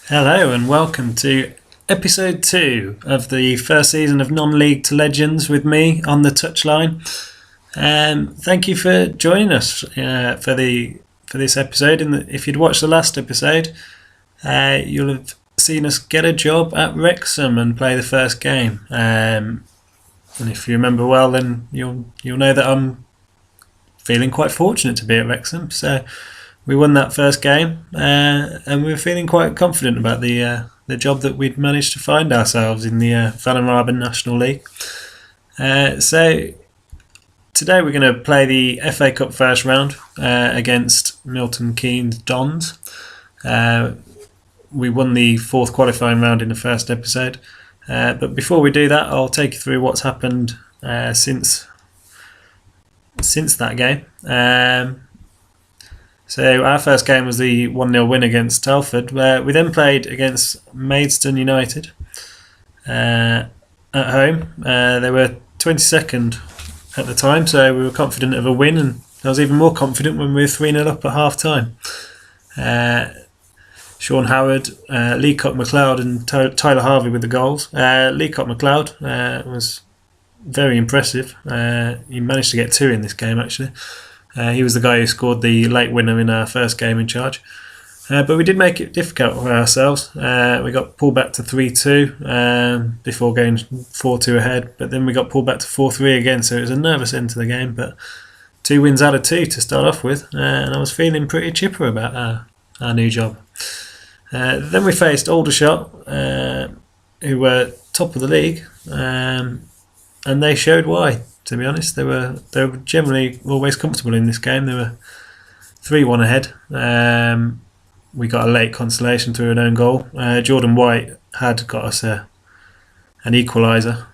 Hello and welcome to episode 2 of the first season of Non-League to Legends with me on the touchline. Thank you for joining us for this episode. If you'd watched the last episode, you'll have seen us get a job at Wrexham and play the first game. And if you remember well, then you'll know that I'm feeling quite fortunate to be at Wrexham. So we won that first game, and we were feeling quite confident about the job that we'd managed to find ourselves in the Van and Raben National League. So today we're going to play the FA Cup first round against Milton Keynes Dons. We won the fourth qualifying round in the first episode, but before we do that, I'll take you through what's happened since that game. So our first game was the 1-0 win against Telford, where we then played against Maidstone United at home. They were 22nd at the time, so we were confident of a win, and I was even more confident when we were 3-0 up at half-time. Sean Howard, Leacock McLeod and Tyler Harvey with the goals. Leacock McLeod was very impressive. He managed to get 2 in this game, actually. He was the guy who scored the late winner in our first game in charge. But we did make it difficult for ourselves. We got pulled back to 3-2 before going 4-2 ahead. But then we got pulled back to 4-3 again, so it was a nervous end to the game. But 2 wins out of 2 to start off with. And I was feeling pretty chipper about our new job. Then we faced Aldershot, who were top of the league. And they showed why. To be honest, they were generally always comfortable in this game. They were 3-1 ahead. We got a late consolation through an own goal. Jordan White had got us an equaliser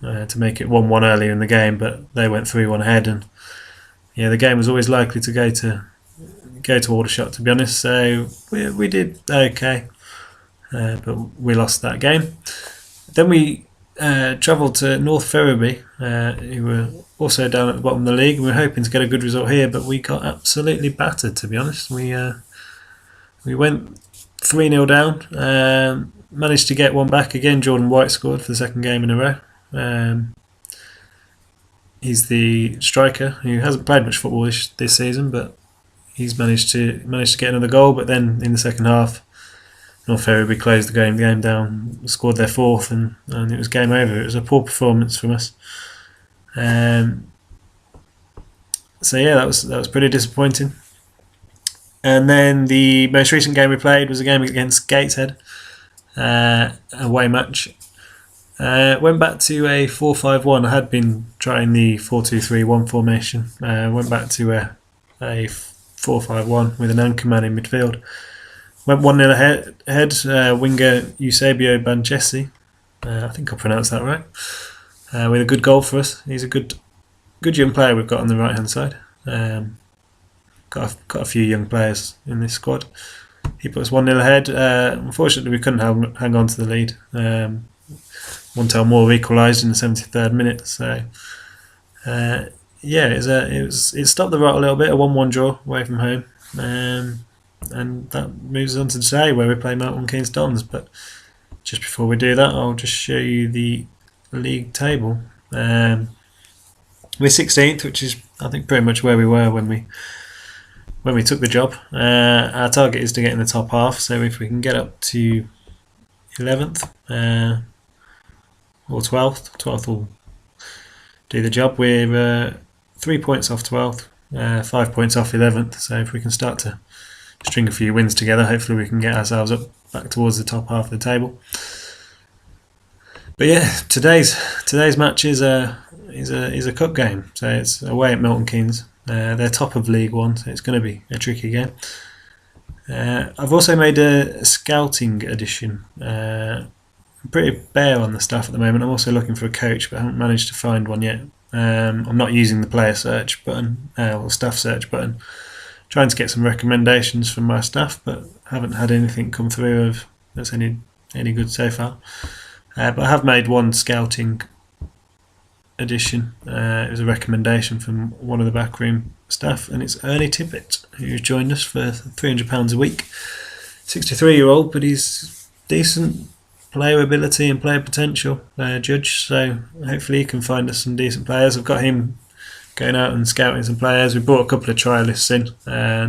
to make it 1-1 earlier in the game, but they went 3-1 ahead, and the game was always likely to go to Aldershot. To be honest, so we did okay, but we lost that game. Then we travelled to North Ferriby, who were also down at the bottom of the league. We were hoping to get a good result here, but we got absolutely battered, to be honest. We went 3-0 down, managed to get one back again. Jordan White scored for the second game in a row. He's the striker who hasn't played much football this season, but he's managed to get another goal. But then in the second half, North Ferriby closed the game down, scored their fourth, and it was game over. It was a poor performance from us. So that was pretty disappointing. And then the most recent game we played was a game against Gateshead, away match. Went back to a 4-5-1. I had been trying the 4-2-3-1 formation. Went back to a 4-5-1 with an anchor man in midfield. Went 1-0 ahead. Winger Eusebio Banchesi, I think I pronounced that right, with a good goal for us. He's a good young player we've got on the right hand side. Got a few young players in this squad. He put us 1-0 ahead. Unfortunately, we couldn't hang on to the lead. Montel Moore equalised in the 73rd minute. So it stopped the rot a little bit. A 1-1 draw away from home. And that moves us on to today, where we play Milton Keynes Dons. But just before we do that, I'll just show you the league table. We're 16th, which is, I think, pretty much where we were when we took the job. Our target is to get in the top half, so if we can get up to 11th or 12th will do the job. We're 3 points off 12th, 5 points off 11th, so if we can start to string a few wins together, hopefully we can get ourselves up back towards the top half of the table. But today's match is a cup game, so it's away at Milton Keynes. They're top of League One, so it's going to be a tricky game. I've also made a scouting edition. I'm pretty bare on the staff at the moment. I'm also looking for a coach, but I haven't managed to find one yet. I'm not using the player search button or staff search button. Trying to get some recommendations from my staff, but haven't had anything come through that's any good so far. But I have made one scouting edition. It was a recommendation from one of the backroom staff, and it's Ernie Tippett, who's joined us for £300 a week. 63-year-old, but he's decent player ability and player potential, Judge. So hopefully he can find us some decent players. I've got him going out and scouting some players. We brought a couple of trialists in.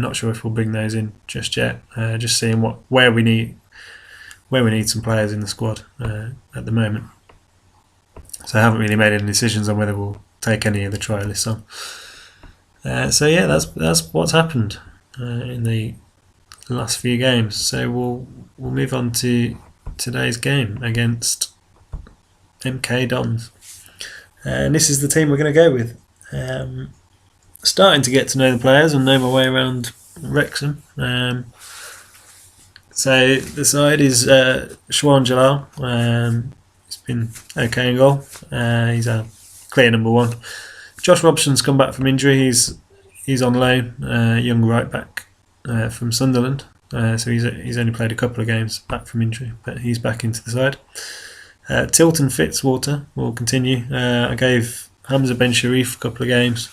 Not sure if we'll bring those in just yet. Just seeing where we need some players in the squad at the moment. So I haven't really made any decisions on whether we'll take any of the trialists on. So yeah, that's what's happened in the last few games. So we'll move on to today's game against MK Dons. And this is the team we're going to go with. Starting to get to know the players and know my way around Wrexham. So the side is Shwan Jalal. He's been okay in goal. He's a clear number one. Josh Robson's come back from injury. He's on loan, young right back from Sunderland. So he's only played a couple of games back from injury, but he's back into the side. Tilton Fitzwater will continue. I gave Hamza Ben Sharif a couple of games,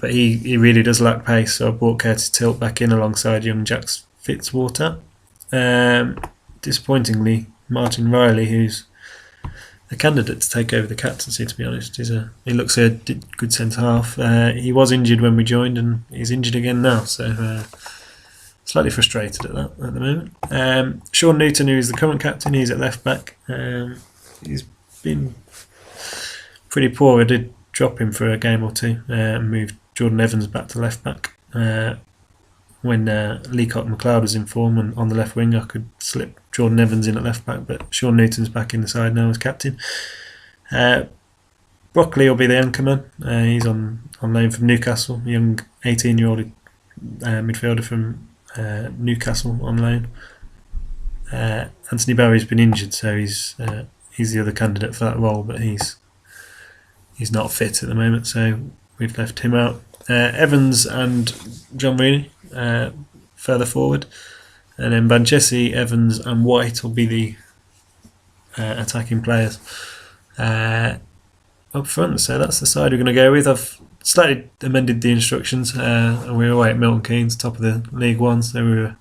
but he really does lack pace, so I brought Curtis Tilt back in alongside young Jack Fitzwater. Disappointingly, Martin Riley, who's a candidate to take over the captaincy, to be honest, he looks a good centre half. He was injured when we joined, and he's injured again now, so slightly frustrated at that at the moment. Sean Newton, who is the current captain, he's at left back. He's been pretty poor. I did drop him for a game or two and moved Jordan Evans back to left back. When Leacock McLeod was in form and on the left wing, I could slip Jordan Evans in at left back, but Sean Newton's back in the side now as captain. Brockley will be the anchorman. He's on loan from Newcastle, young 18-year-old midfielder from Newcastle on loan. Anthony Barry's been injured, so he's the other candidate for that role, but he's not fit at the moment, so we've left him out. Evans and John Reilly further forward, and then Banchesi, Evans and White will be the attacking players up front. So that's the side we're going to go with. I've slightly amended the instructions, and we were away at Milton Keynes, top of the League One, so we were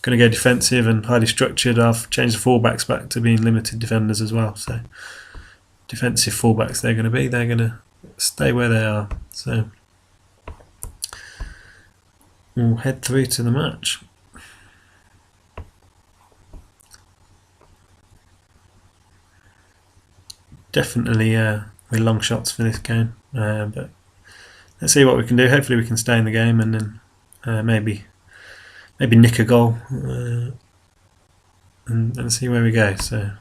going to go defensive and highly structured. I've changed the fullbacks back to being limited defenders as well, so defensive fullbacks they're going to stay where they are. So we'll head through to the match. Definitely with long shots for this game, but let's see what we can do. Hopefully we can stay in the game and then maybe nick a goal and see where we go. So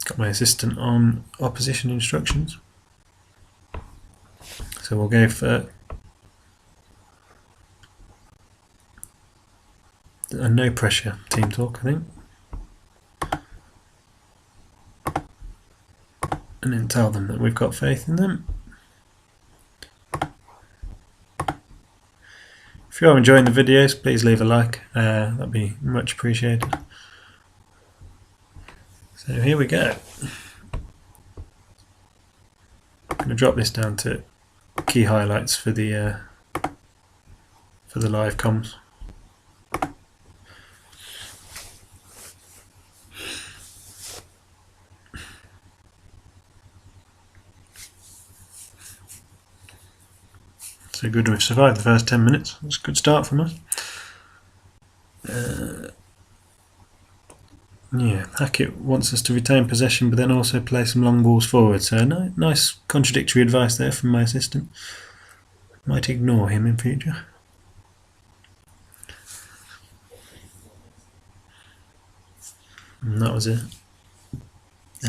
got my assistant on opposition instructions, so we'll go for a no pressure team talk, I think, and then tell them that we've got faith in them. If you are enjoying the videos, please leave a like, that'd be much appreciated. So here we go. I'm going to drop this down to key highlights for the live comms. So good, we've survived the first 10 minutes. That's a good start from us. Yeah, Hackett wants us to retain possession but then also play some long balls forward. So nice contradictory advice there from my assistant. Might ignore him in future. And that was a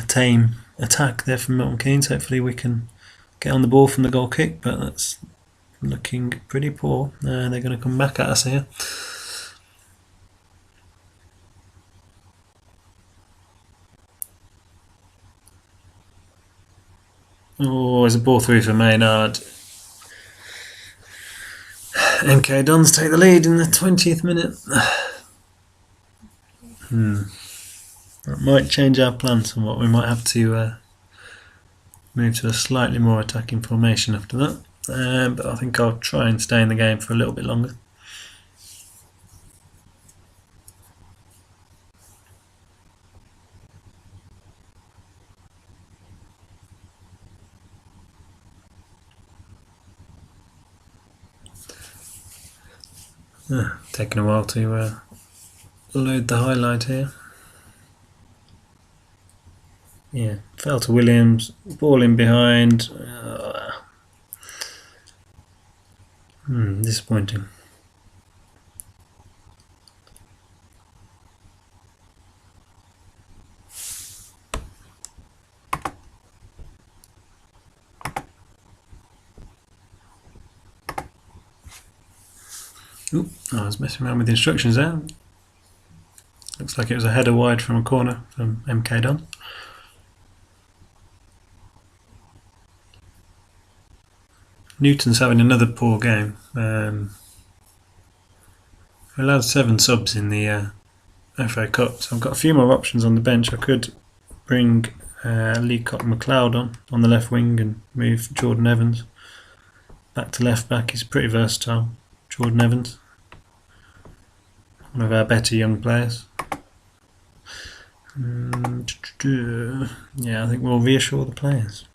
tame attack there from Milton Keynes. Hopefully we can get on the ball from the goal kick, but that's looking pretty poor. They're going to come back at us here. Oh, there's a ball through for Maynard. MK Dons take the lead in the 20th minute. That might change our plans somewhat. We might have to move to a slightly more attacking formation after that. But I think I'll try and stay in the game for a little bit longer. Taking a while to load the highlight here. Yeah, fell to Williams, ball in behind. Disappointing. Oop, I was messing around with the instructions there. Looks like it was a header wide from a corner from MK Don. Newton's having another poor game. We're allowed 7 subs in the FA Cup, so I've got a few more options on the bench. I could bring Leacock McLeod on the left wing and move Jordan Evans back to left back. He's pretty versatile, Jordan Evans, one of our better young players. Yeah, I think we'll reassure the players.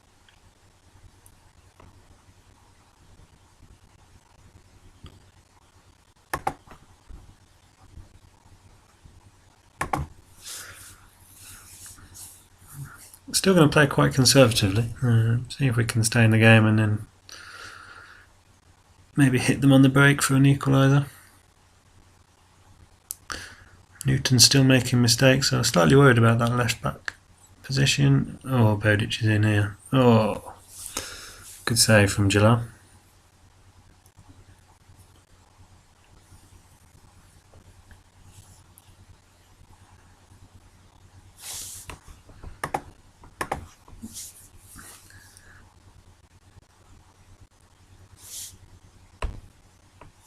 Still going to play quite conservatively. See if we can stay in the game and then maybe hit them on the break for an equaliser. Newton's still making mistakes, so I'm slightly worried about that left back position. Oh, Bodic is in here. Oh, good save from Jalal.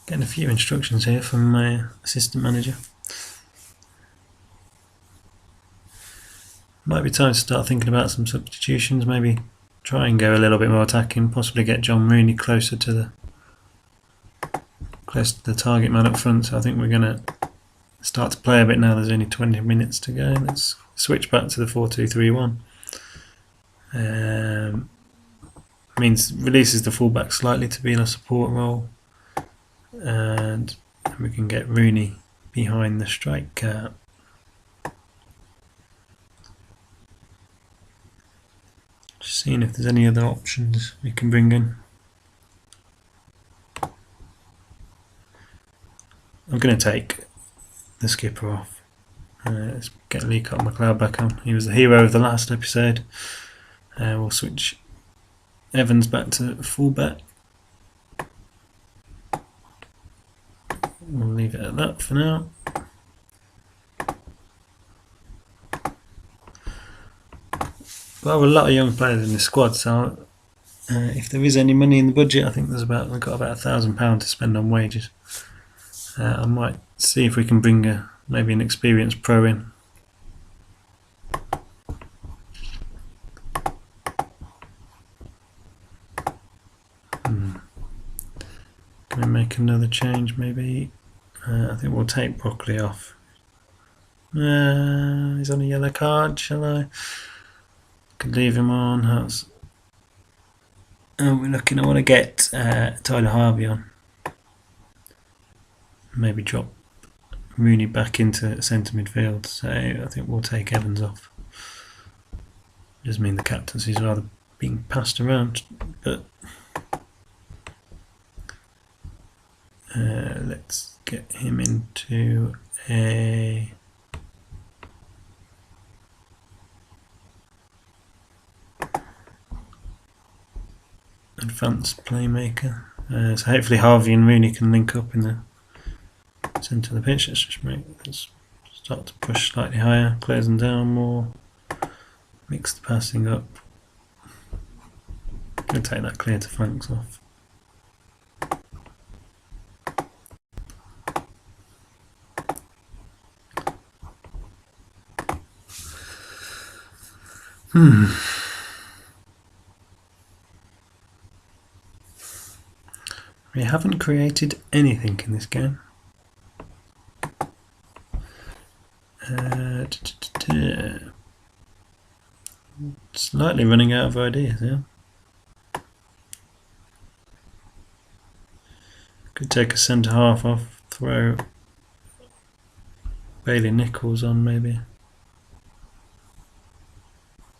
Getting a few instructions here from my assistant manager. Might be time to start thinking about some substitutions, maybe try and go a little bit more attacking, possibly get John Rooney closer to the target man up front. So I think we're going to start to play a bit now. There's only 20 minutes to go. Let's switch back to the 4-2-3-1. Means releases the fullback slightly to be in a support role, and we can get Rooney behind the striker. Just seeing if there's any other options we can bring in. I'm going to take the skipper off. Let's get Leacock McLeod back on. He was the hero of the last episode. We'll switch Evans back to fullback. We'll leave it at that for now. We have a lot of young players in the squad, so if there is any money in the budget, I think we've got about £1,000 to spend on wages. I might see if we can bring maybe an experienced pro in. Can we make another change maybe? I think we'll take Broccoli off. He's on a yellow card, shall I? Could leave him on. How's we're looking? I want to get Tyler Harvey on. Maybe drop Rooney back into centre midfield. So I think we'll take Evans off. Does mean the captaincy's rather being passed around, but let's get him into a advanced playmaker. So hopefully Harvey and Rooney can link up in the centre of the pitch. Let's start to push slightly higher, close them down more, mix the passing up. Gonna take that clear to flanks off. We haven't created anything in this game. Slightly running out of ideas, yeah. Could take a centre half off, throw Bailey Nichols on maybe.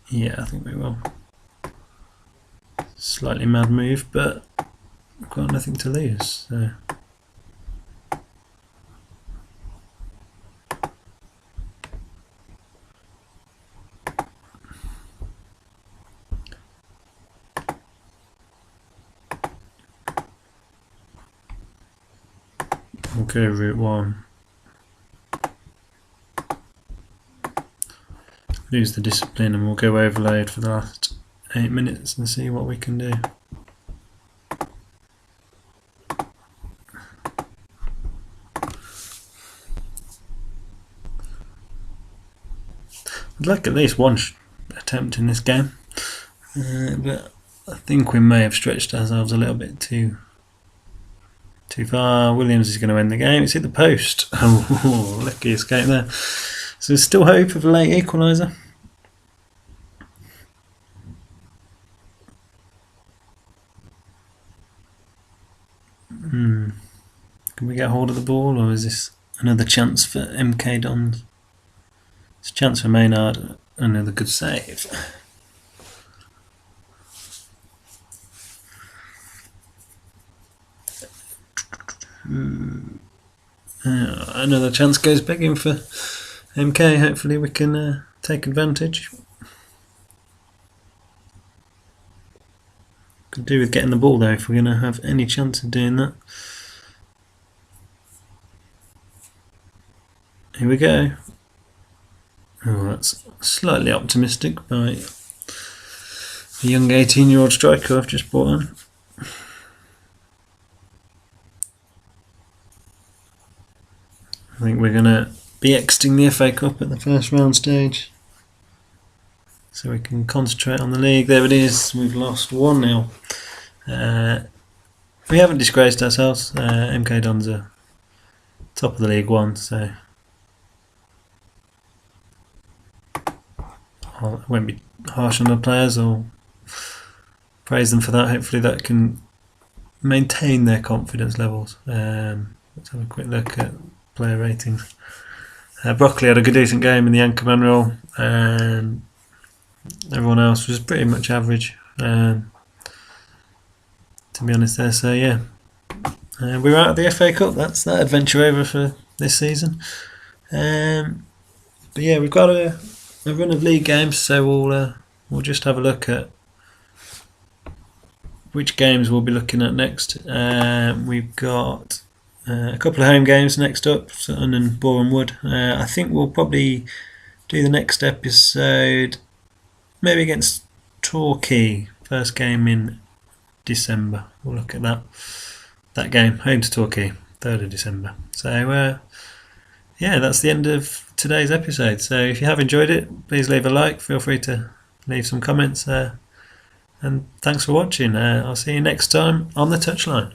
Yeah, I think we will. Slightly mad move, but we've got nothing to lose. So. We'll go route 1. Lose the discipline and we'll go overload for the last 8 minutes and see what we can do. I'd like at least one attempt in this game, but I think we may have stretched ourselves a little bit too far. Williams is going to end the game. It's hit the post. Oh, lucky escape there. So there's still hope of a late equaliser. Can we get hold of the ball, or is this another chance for MK Dons? It's a chance for Maynard. Another good save. Another chance goes begging for MK. Hopefully we can take advantage. Could do with getting the ball though if we're going to have any chance of doing that. Here we go. Oh, that's slightly optimistic by a young 18-year-old striker I've just brought on. I think we're going to be exiting the FA Cup at the first round stage, so we can concentrate on the league. There it is, we've lost 1-0. We haven't disgraced ourselves. MK Dons are top of the League One, so I won't be harsh on the players or praise them for that. Hopefully that can maintain their confidence levels. Let's have a quick look at player ratings. Brockley had a good decent game in the anchorman role, and everyone else was pretty much average, to be honest there. So yeah, we're out of the FA Cup. That's that adventure over for this season. But yeah, we've got a run of league games, so we'll just have a look at which games we'll be looking at next. We've got a couple of home games next up, Sutton and Boreham Wood. I think we'll probably do the next episode maybe against Torquay, first game in December. We'll look at that game, home to Torquay, 3rd of December. So yeah, that's the end of today's episode. So if you have enjoyed it, please leave a like, feel free to leave some comments, and thanks for watching. I'll see you next time on the touchline.